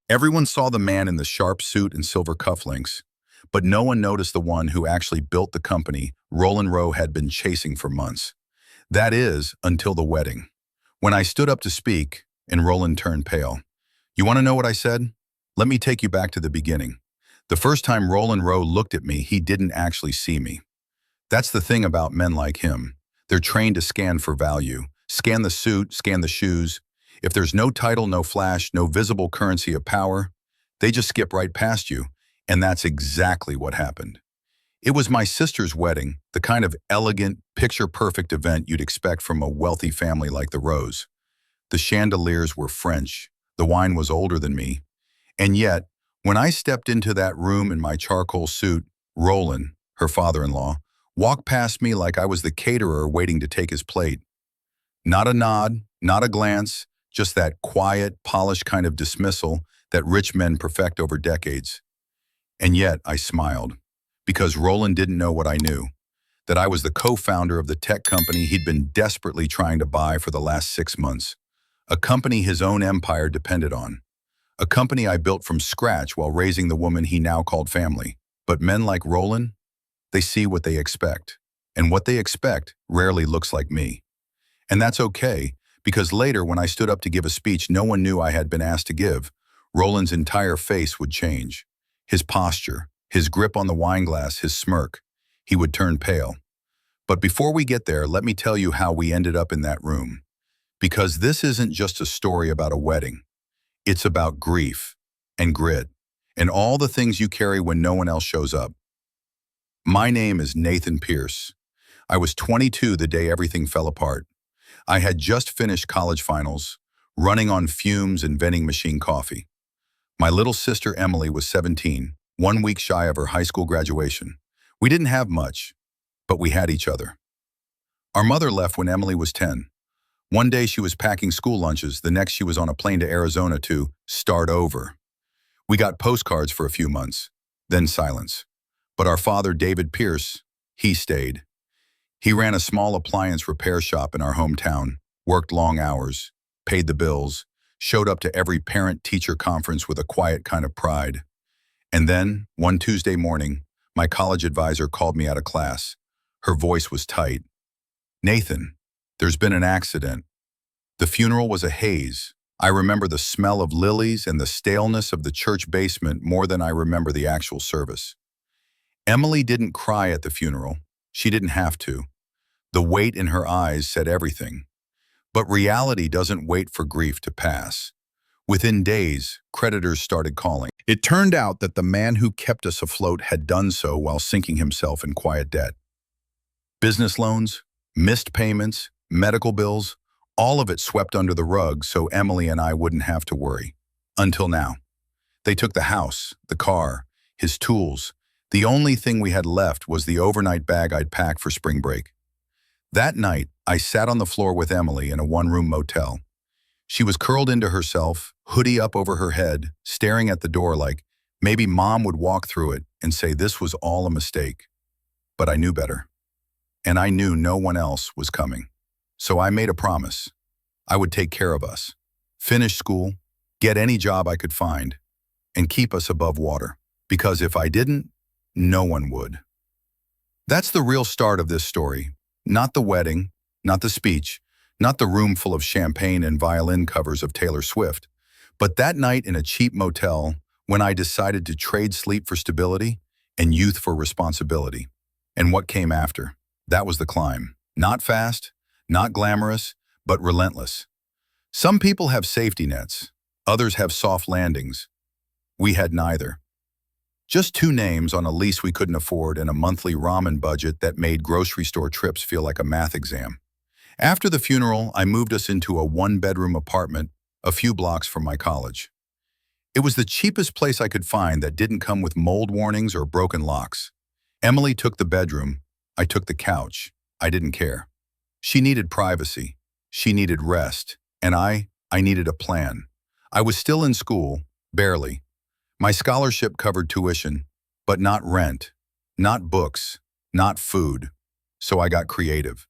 Everyone saw the man in the sharp suit and silver cufflinks, but no one noticed the one who actually built the company Roland Rowe had been chasing for months. That is, until the wedding. When I stood up to speak, and Roland turned pale. You want to know what I said? Let me take you back to the beginning. The first time Roland Rowe looked at me, he didn't actually see me. That's the thing about men like him. They're trained to scan for value. Scan the suit, scan the shoes. If there's no title, no flash, no visible currency of power, they just skip right past you. And that's exactly what happened. It was my sister's wedding, the kind of elegant, picture-perfect event you'd expect from a wealthy family like the Rose. The chandeliers were French. The wine was older than me. And yet, when I stepped into that room in my charcoal suit, Roland, her father-in-law, walked past me like I was the caterer waiting to take his plate. Not a nod, not a glance, just that quiet, polished kind of dismissal that rich men perfect over decades. And yet I smiled, because Roland didn't know what I knew, that I was the co-founder of the tech company he'd been desperately trying to buy for the last 6 months, a company his own empire depended on, a company I built from scratch while raising the woman he now called family. But men like Roland, they see what they expect, and what they expect rarely looks like me. And that's okay, because later when I stood up to give a speech no one knew I had been asked to give, Roland's entire face would change. His posture, his grip on the wine glass, his smirk. He would turn pale. But before we get there, let me tell you how we ended up in that room. Because this isn't just a story about a wedding. It's about grief and grit and all the things you carry when no one else shows up. My name is Nathan Pierce. I was 22 the day everything fell apart. I had just finished college finals, running on fumes and vending machine coffee. My little sister Emily was 17, 1 week shy of her high school graduation. We didn't have much, but we had each other. Our mother left when Emily was 10. One day she was packing school lunches, the next she was on a plane to Arizona to start over. We got postcards for a few months, then silence. But our father, David Pierce, he stayed. He ran a small appliance repair shop in our hometown, worked long hours, paid the bills, showed up to every parent-teacher conference with a quiet kind of pride. And then, one Tuesday morning, my college advisor called me out of class. Her voice was tight. Nathan, there's been an accident. The funeral was a haze. I remember the smell of lilies and the staleness of the church basement more than I remember the actual service. Emily didn't cry at the funeral. She didn't have to. The weight in her eyes said everything. But reality doesn't wait for grief to pass. Within days, creditors started calling. It turned out that the man who kept us afloat had done so while sinking himself in quiet debt. Business loans, missed payments, medical bills, all of it swept under the rug so Emily and I wouldn't have to worry. Until now. They took the house, the car, his tools. The only thing we had left was the overnight bag I'd packed for spring break. That night, I sat on the floor with Emily in a one-room motel. She was curled into herself, hoodie up over her head, staring at the door like maybe Mom would walk through it and say this was all a mistake. But I knew better. And I knew no one else was coming. So I made a promise. I would take care of us, finish school, get any job I could find, and keep us above water. Because if I didn't, no one would. That's the real start of this story. Not the wedding, not the speech, not the room full of champagne and violin covers of Taylor Swift, but that night in a cheap motel when I decided to trade sleep for stability and youth for responsibility. And what came after? That was the climb. Not fast, not glamorous, but relentless. Some people have safety nets. Others have soft landings. We had neither. Just 2 names on a lease we couldn't afford and a monthly ramen budget that made grocery store trips feel like a math exam. After the funeral, I moved us into a 1-bedroom apartment a few blocks from my college. It was the cheapest place I could find that didn't come with mold warnings or broken locks. Emily took the bedroom. I took the couch. I didn't care. She needed privacy. She needed rest. And I needed a plan. I was still in school, barely. My scholarship covered tuition, but not rent, not books, not food. So I got creative.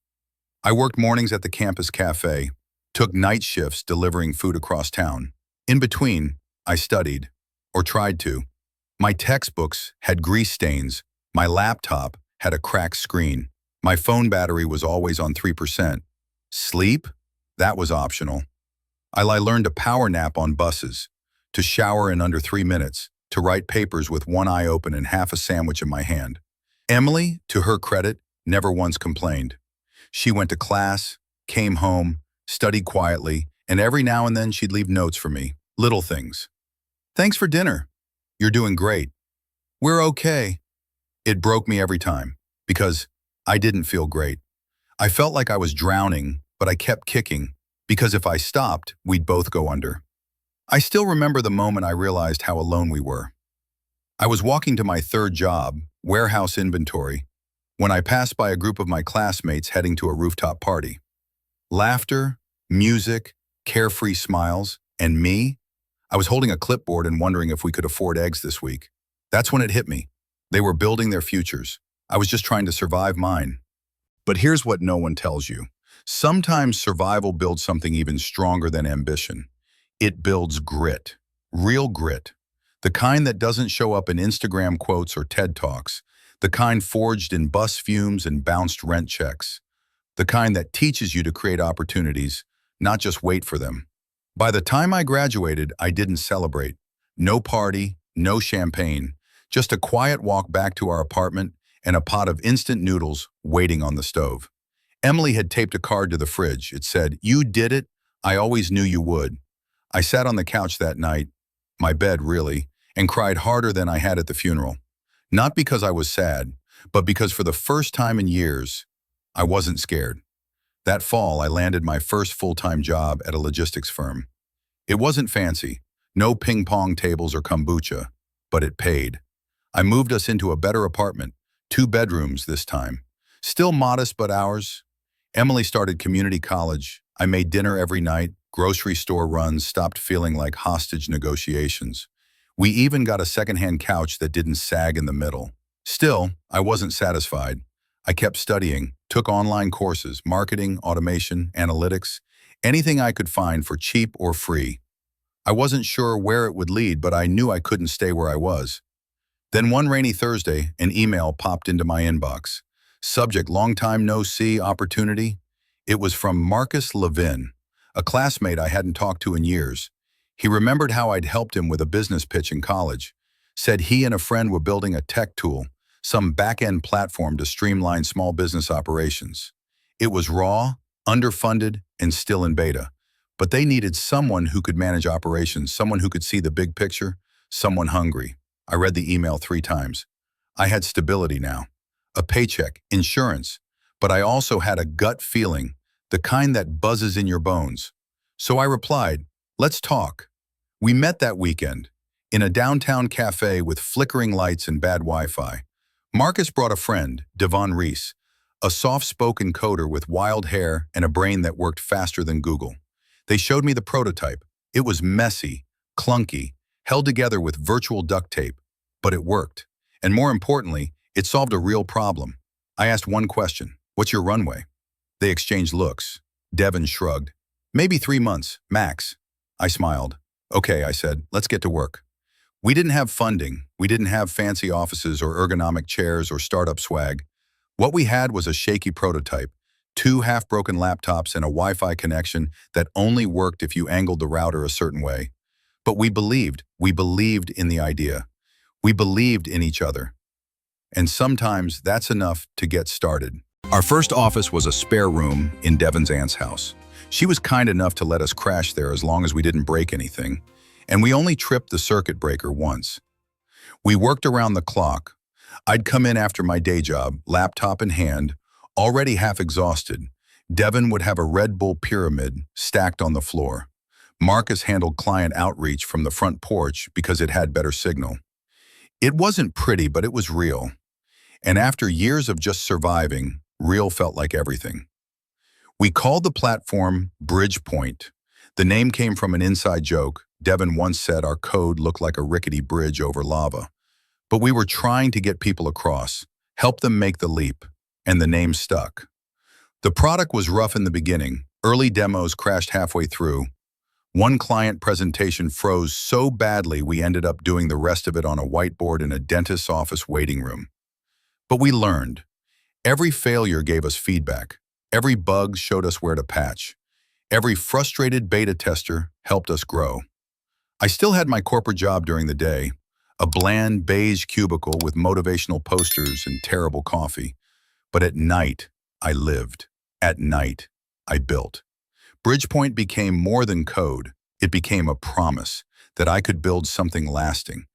I worked mornings at the campus cafe, took night shifts delivering food across town. In between, I studied, or tried to. My textbooks had grease stains. My laptop had a cracked screen. My phone battery was always on 3%. Sleep? That was optional. I learned to power nap on buses, to shower in under 3 minutes, to write papers with one eye open and half a sandwich in my hand. Emily, to her credit, never once complained. She went to class, came home, studied quietly, and every now and then she'd leave notes for me. Little things. Thanks for dinner. You're doing great. We're okay. It broke me every time, because I didn't feel great. I felt like I was drowning, but I kept kicking, because if I stopped, we'd both go under. I still remember the moment I realized how alone we were. I was walking to my third job, warehouse inventory, when I passed by a group of my classmates heading to a rooftop party. Laughter, music, carefree smiles, and me? I was holding a clipboard and wondering if we could afford eggs this week. That's when it hit me. They were building their futures. I was just trying to survive mine. But here's what no one tells you. Sometimes survival builds something even stronger than ambition. It builds grit. Real grit. The kind that doesn't show up in Instagram quotes or TED Talks. The kind forged in bus fumes and bounced rent checks. The kind that teaches you to create opportunities, not just wait for them. By the time I graduated, I didn't celebrate. No party, no champagne, just a quiet walk back to our apartment and a pot of instant noodles waiting on the stove. Emily had taped a card to the fridge. It said, "You did it. I always knew you would." I sat on the couch that night, my bed really, and cried harder than I had at the funeral. Not because I was sad, but because for the first time in years, I wasn't scared. That fall, I landed my first full-time job at a logistics firm. It wasn't fancy, no ping pong tables or kombucha, but it paid. I moved us into a better apartment, 2 bedrooms this time. Still modest but ours. Emily started community college. I made dinner every night, grocery store runs stopped feeling like hostage negotiations. We even got a secondhand couch that didn't sag in the middle. Still, I wasn't satisfied. I kept studying, took online courses, marketing, automation, analytics, anything I could find for cheap or free. I wasn't sure where it would lead, but I knew I couldn't stay where I was. Then one rainy Thursday, an email popped into my inbox. Subject, long time no see, opportunity. It was from Marcus Levin, a classmate I hadn't talked to in years. He remembered how I'd helped him with a business pitch in college. Said he and a friend were building a tech tool, some back-end platform to streamline small business operations. It was raw, underfunded, and still in beta. But they needed someone who could manage operations, someone who could see the big picture, someone hungry. I read the email 3 times. I had stability now, a paycheck, insurance, but I also had a gut feeling, the kind that buzzes in your bones. So I replied, "Let's talk." We met that weekend in a downtown cafe with flickering lights and bad Wi-Fi. Marcus brought a friend, Devon Reese, a soft-spoken coder with wild hair and a brain that worked faster than Google. They showed me the prototype. It was messy, clunky, held together with virtual duct tape, but it worked. And more importantly, it solved a real problem. I asked one question, "What's your runway?" They exchanged looks. Devon shrugged. "Maybe 3 months, max." I smiled. "Okay," I said, "let's get to work." We didn't have funding. We didn't have fancy offices or ergonomic chairs or startup swag. What we had was a shaky prototype, 2 half-broken laptops and a Wi-Fi connection that only worked if you angled the router a certain way. But we believed in the idea. We believed in each other. And sometimes that's enough to get started. Our first office was a spare room in Devon's aunt's house. She was kind enough to let us crash there as long as we didn't break anything. And we only tripped the circuit breaker once. We worked around the clock. I'd come in after my day job, laptop in hand, already half exhausted. Devon would have a Red Bull pyramid stacked on the floor. Marcus handled client outreach from the front porch because it had better signal. It wasn't pretty, but it was real. And after years of just surviving, real felt like everything. We called the platform Bridgepoint. The name came from an inside joke. Devon once said our code looked like a rickety bridge over lava. But we were trying to get people across, help them make the leap, and the name stuck. The product was rough in the beginning. Early demos crashed halfway through. One client presentation froze so badly we ended up doing the rest of it on a whiteboard in a dentist's office waiting room. But we learned. Every failure gave us feedback. Every bug showed us where to patch. Every frustrated beta tester helped us grow. I still had my corporate job during the day, a bland beige cubicle with motivational posters and terrible coffee. But at night, I lived. At night, I built. Bridgepoint became more than code. It became a promise that I could build something lasting,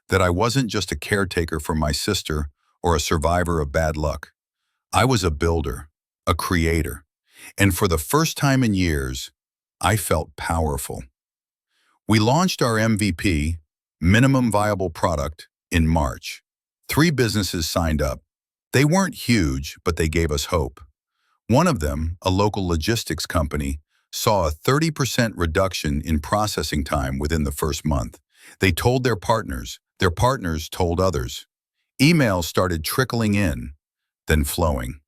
that I wasn't just a caretaker for my sister or a survivor of bad luck. I was a builder, a creator, and for the first time in years, I felt powerful. We launched our MVP, minimum viable product, in March. 3 businesses signed up. They weren't huge, but they gave us hope. One of them, a local logistics company, saw a 30% reduction in processing time within the first month. They told their partners told others. Emails started trickling in, then flowing.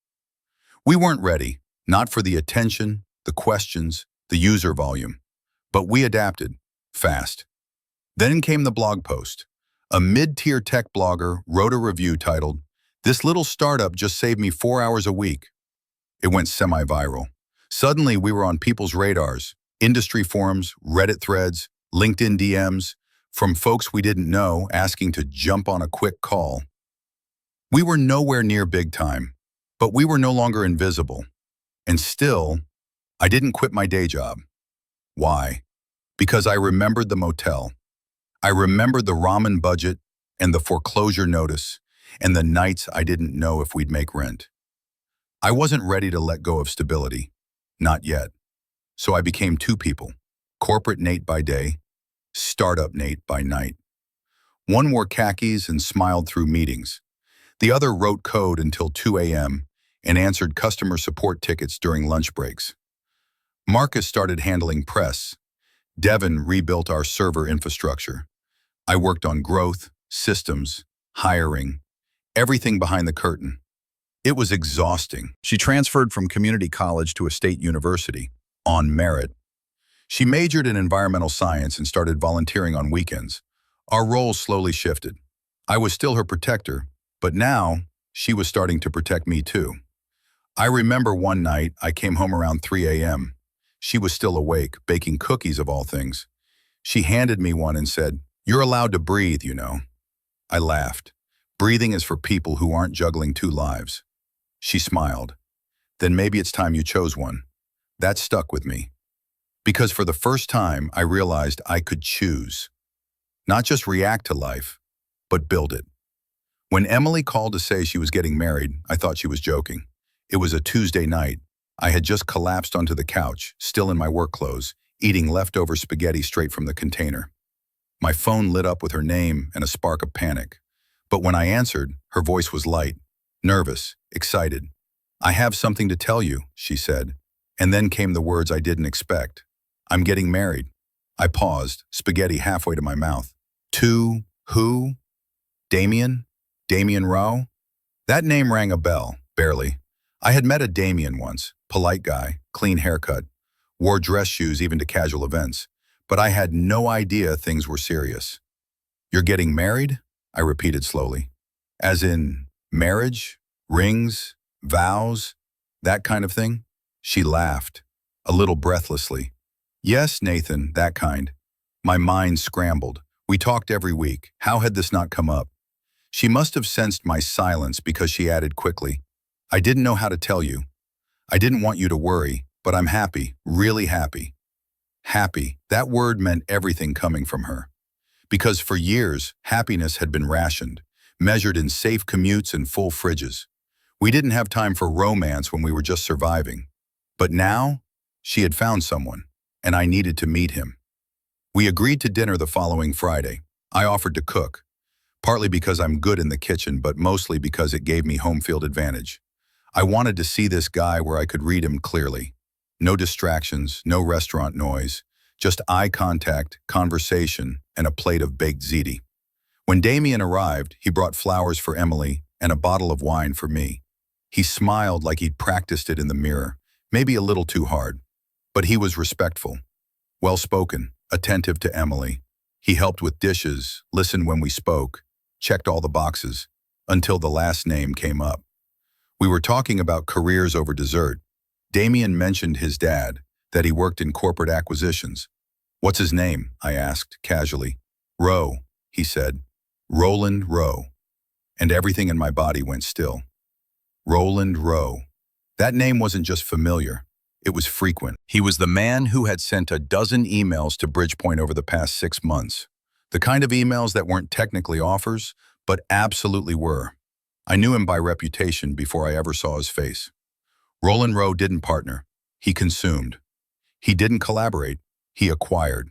We weren't ready, not for the attention, the questions, the user volume, but we adapted, fast. Then came the blog post. A mid-tier tech blogger wrote a review titled, "This little startup just saved me 4 hours a week." It went semi-viral. Suddenly, we were on people's radars, industry forums, Reddit threads, LinkedIn DMs, from folks we didn't know asking to jump on a quick call. We were nowhere near big time, but we were no longer invisible. And still, I didn't quit my day job. Why? Because I remembered the motel. I remembered the ramen budget and the foreclosure notice and the nights I didn't know if we'd make rent. I wasn't ready to let go of stability. Not yet. So I became 2 people, corporate Nate by day, startup Nate by night. One wore khakis and smiled through meetings. The other wrote code until 2 a.m. and answered customer support tickets during lunch breaks. Marcus started handling press. Devin rebuilt our server infrastructure. I worked on growth, systems, hiring, everything behind the curtain. It was exhausting. She transferred from community college to a state university, on merit. She majored in environmental science and started volunteering on weekends. Our roles slowly shifted. I was still her protector, but now she was starting to protect me too. I remember one night I came home around 3 a.m. She was still awake, baking cookies of all things. She handed me one and said, "You're allowed to breathe, you know." I laughed. Breathing is for people who aren't juggling 2 lives. She smiled. "Then maybe it's time you chose one." That stuck with me. Because for the first time, I realized I could choose. Not just react to life, but build it. When Emily called to say she was getting married, I thought she was joking. It was a Tuesday night. I had just collapsed onto the couch, still in my work clothes, eating leftover spaghetti straight from the container. My phone lit up with her name and a spark of panic. But when I answered, her voice was light, nervous, excited. "I have something to tell you," she said. And then came the words I didn't expect. "I'm getting married." I paused, spaghetti halfway to my mouth. "To who? Damien? Damien Rowe?" That name rang a bell, barely. I had met a Damien once, polite guy, clean haircut, wore dress shoes even to casual events, but I had no idea things were serious. "You're getting married?" I repeated slowly. "As in marriage, rings, vows, that kind of thing?" She laughed, a little breathlessly. "Yes, Nathan, that kind." My mind scrambled. We talked every week. How had this not come up? She must have sensed my silence because she added quickly, "I didn't know how to tell you. I didn't want you to worry, but I'm happy, really happy." Happy, that word meant everything coming from her. Because for years, happiness had been rationed, measured in safe commutes and full fridges. We didn't have time for romance when we were just surviving. But now, she had found someone, and I needed to meet him. We agreed to dinner the following Friday. I offered to cook, partly because I'm good in the kitchen, but mostly because it gave me home field advantage. I wanted to see this guy where I could read him clearly. No distractions, no restaurant noise, just eye contact, conversation, and a plate of baked ziti. When Damien arrived, he brought flowers for Emily and a bottle of wine for me. He smiled like he'd practiced it in the mirror, maybe a little too hard, but he was respectful. Well-spoken, attentive to Emily. He helped with dishes, listened when we spoke, checked all the boxes, until the last name came up. We were talking about careers over dessert. Damien mentioned his dad, that he worked in corporate acquisitions. "What's his name?" I asked, casually. "Rowe," he said. "Roland Rowe." And everything in my body went still. Roland Rowe. That name wasn't just familiar, it was frequent. He was the man who had sent a dozen emails to Bridgepoint over the past 6 months. The kind of emails that weren't technically offers, but absolutely were. I knew him by reputation before I ever saw his face. Roland Rowe didn't partner, he consumed. He didn't collaborate, he acquired.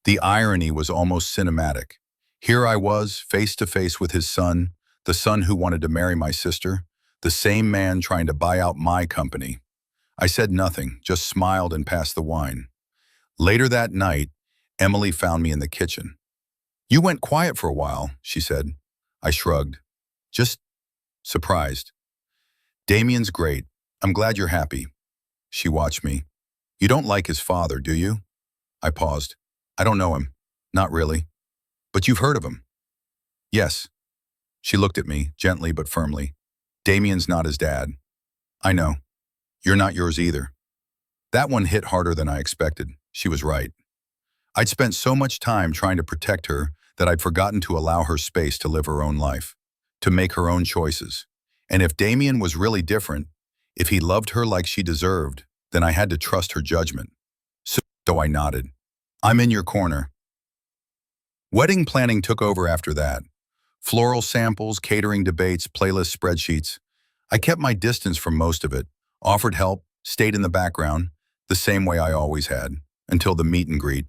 The irony was almost cinematic. Here I was, face to face with his son, the son who wanted to marry my sister, the same man trying to buy out my company. I said nothing, just smiled and passed the wine. Later that night, Emily found me in the kitchen. "You went quiet for a while," she said. I shrugged. "Just surprised." "Damien's great. I'm glad you're happy." She watched me. "You don't like his father, do you?" I paused. "I don't know him. Not really. But you've heard of him." "Yes." She looked at me, gently but firmly. "Damien's not his dad." "I know. You're not yours either." That one hit harder than I expected. She was right. I'd spent so much time trying to protect her that I'd forgotten to allow her space to live her own life, to make her own choices. And if Damien was really different, if he loved her like she deserved, then I had to trust her judgment. So I nodded. "I'm in your corner." Wedding planning took over after that. Floral samples, catering debates, playlist spreadsheets. I kept my distance from most of it, offered help, stayed in the background, the same way I always had, until the meet and greet.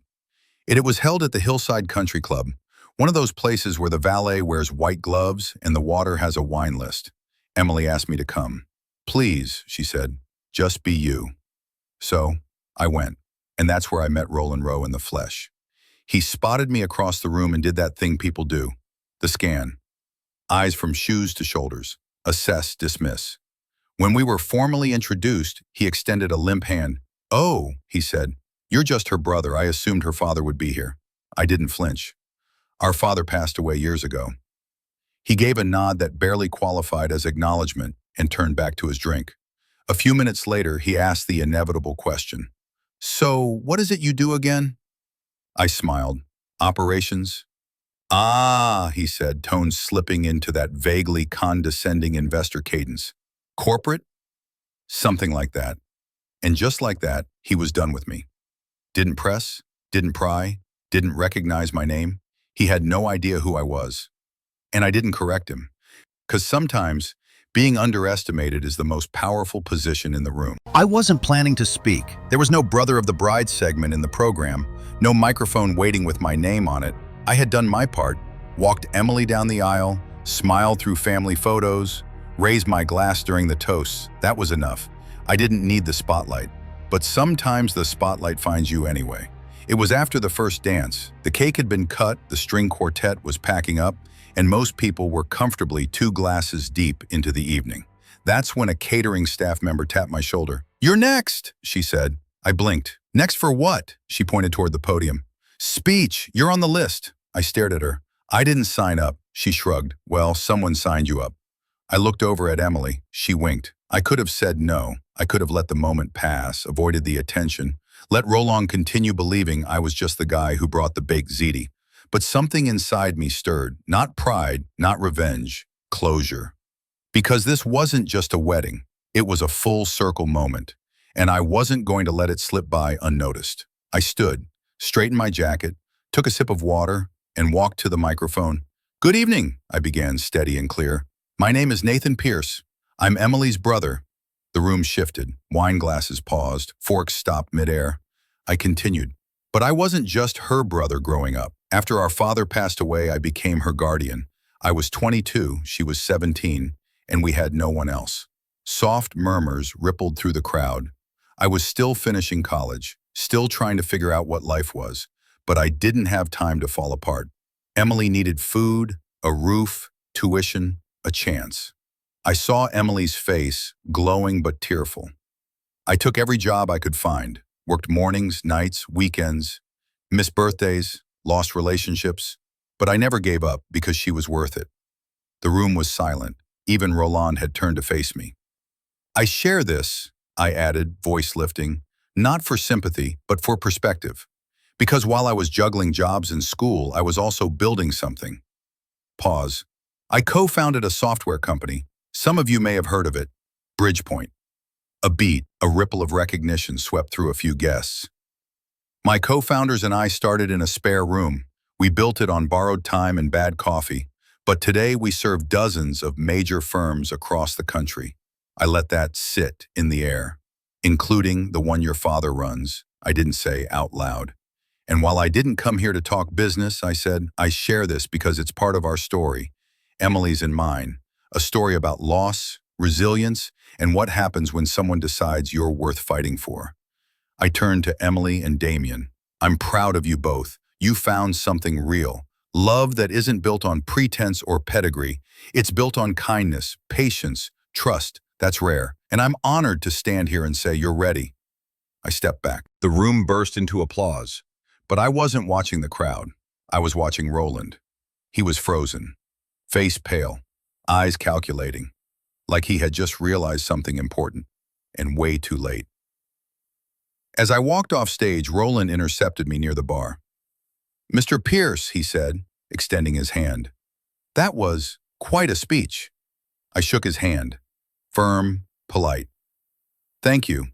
It was held at the Hillside Country Club, one of those places where the valet wears white gloves and the water has a wine list. Emily asked me to come. "Please," she said, "just be you." So I went, and that's where I met Roland Rowe in the flesh. He spotted me across the room and did that thing people do, the scan. Eyes from shoes to shoulders, assess, dismiss. When we were formally introduced, he extended a limp hand. "Oh," he said, "you're just her brother. I assumed her father would be here." I didn't flinch. "Our father passed away years ago." He gave a nod that barely qualified as acknowledgement and turned back to his drink. A few minutes later, he asked the inevitable question. "So, what is it you do again?" I smiled. "Operations?" "Ah," he said, tone slipping into that vaguely condescending investor cadence. "Corporate?" "Something like that." And just like that, he was done with me. Didn't press, didn't pry, didn't recognize my name. He had no idea who I was. And I didn't correct him. Because sometimes, being underestimated is the most powerful position in the room. I wasn't planning to speak. There was no Brother of the Bride segment in the program, no microphone waiting with my name on it. I had done my part, walked Emily down the aisle, smiled through family photos, raised my glass during the toasts. That was enough. I didn't need the spotlight. But sometimes the spotlight finds you anyway. It was after the first dance. The cake had been cut, the string quartet was packing up, and most people were comfortably 2 glasses deep into the evening. That's when a catering staff member tapped my shoulder. "You're next," she said. I blinked. "Next for what?" She pointed toward the podium. "Speech, you're on the list." I stared at her. "I didn't sign up." She shrugged. "Well, someone signed you up." I looked over at Emily. She winked. I could have said no. I could have let the moment pass, avoided the attention, let Roland continue believing I was just the guy who brought the baked ziti. But something inside me stirred, not pride, not revenge, closure. Because this wasn't just a wedding, it was a full circle moment, and I wasn't going to let it slip by unnoticed. I stood, straightened my jacket, took a sip of water, and walked to the microphone. "Good evening," I began, steady and clear. "My name is Nathan Pierce. I'm Emily's brother." The room shifted, wine glasses paused, forks stopped midair. I continued. "But I wasn't just her brother growing up. After our father passed away, I became her guardian. I was 22, she was 17, and we had no one else." Soft murmurs rippled through the crowd. I was still finishing college, still trying to figure out what life was, but I didn't have time to fall apart. Emily needed food, a roof, tuition, a chance. I saw Emily's face, glowing but tearful. I took every job I could find, worked mornings, nights, weekends, Missed birthdays, lost relationships, but I never gave up because she was worth it. The room was silent. Even Roland had turned to face me. I share this, I added, voice lifting, not for sympathy, but for perspective. Because while I was juggling jobs and school, I was also building something. Pause. I co-founded a software company. Some of you may have heard of it. Bridgepoint. A beat, a ripple of recognition swept through a few guests. My co-founders and I started in a spare room. We built it on borrowed time and bad coffee. But today we serve dozens of major firms across the country. I let that sit in the air, including the one your father runs, I didn't say out loud. And while I didn't come here to talk business, I said, I share this because it's part of our story, Emily's and mine, a story about loss, resilience, and what happens when someone decides you're worth fighting for. I turned to Emily and Damien. I'm proud of you both. You found something real. Love that isn't built on pretense or pedigree. It's built on kindness, patience, trust. That's rare. And I'm honored to stand here and say you're ready. I stepped back. The room burst into applause. But I wasn't watching the crowd. I was watching Roland. He was frozen, face pale, eyes calculating, like he had just realized something important, and way too late. As I walked off stage, Roland intercepted me near the bar. Mr. Pierce, he said, extending his hand. That was quite a speech. I shook his hand, firm, polite. Thank you.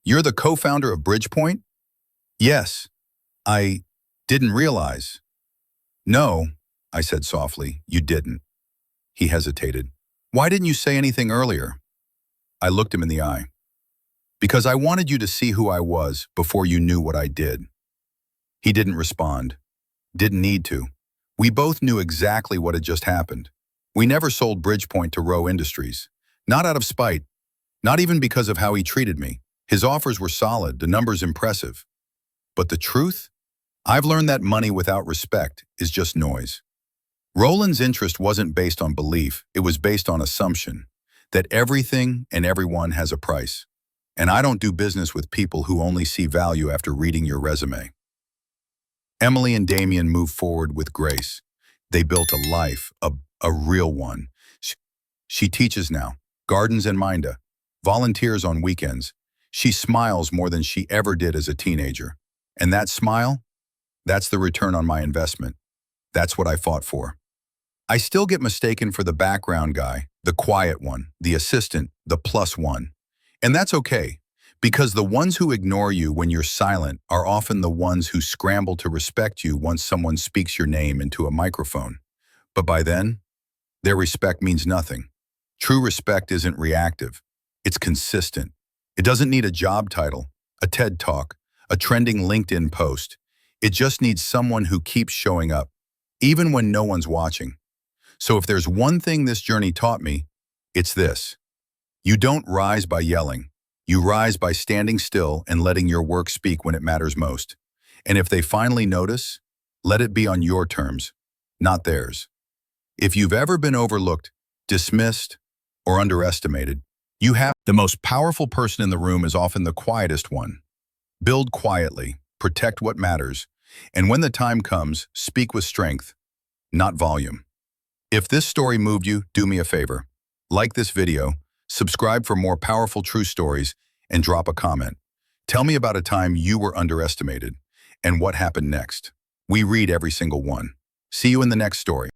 You're the co-founder of Bridgepoint? Yes. I didn't realize. No, I said softly, you didn't. He hesitated. Why didn't you say anything earlier? I looked him in the eye. Because I wanted you to see who I was before you knew what I did. He didn't respond. Didn't need to. We both knew exactly what had just happened. We never sold Bridgepoint to Rowe Industries. Not out of spite. Not even because of how he treated me. His offers were solid, the numbers impressive. But the truth? I've learned that money without respect is just noise. Roland's interest wasn't based on belief, it was based on assumption that everything and everyone has a price. And I don't do business with people who only see value after reading your resume. Emily and Damien moved forward with grace. They built a life, a real one. She teaches now, gardens in Minda, volunteers on weekends. She smiles more than she ever did as a teenager. And that smile? That's the return on my investment. That's what I fought for. I still get mistaken for the background guy, the quiet one, the assistant, the plus one. And that's okay, because the ones who ignore you when you're silent are often the ones who scramble to respect you once someone speaks your name into a microphone. But by then, their respect means nothing. True respect isn't reactive. It's consistent. It doesn't need a job title, a TED Talk, a trending LinkedIn post. It just needs someone who keeps showing up, even when no one's watching. So if there's one thing this journey taught me, it's this. You don't rise by yelling. You rise by standing still and letting your work speak when it matters most. And if they finally notice, let it be on your terms, not theirs. If you've ever been overlooked, dismissed, or underestimated, you have. The most powerful person in the room is often the quietest one. Build quietly, protect what matters, and when the time comes, speak with strength, not volume. If this story moved you, do me a favor. Like this video, subscribe for more powerful true stories, and drop a comment. Tell me about a time you were underestimated and what happened next. We read every single one. See you in the next story.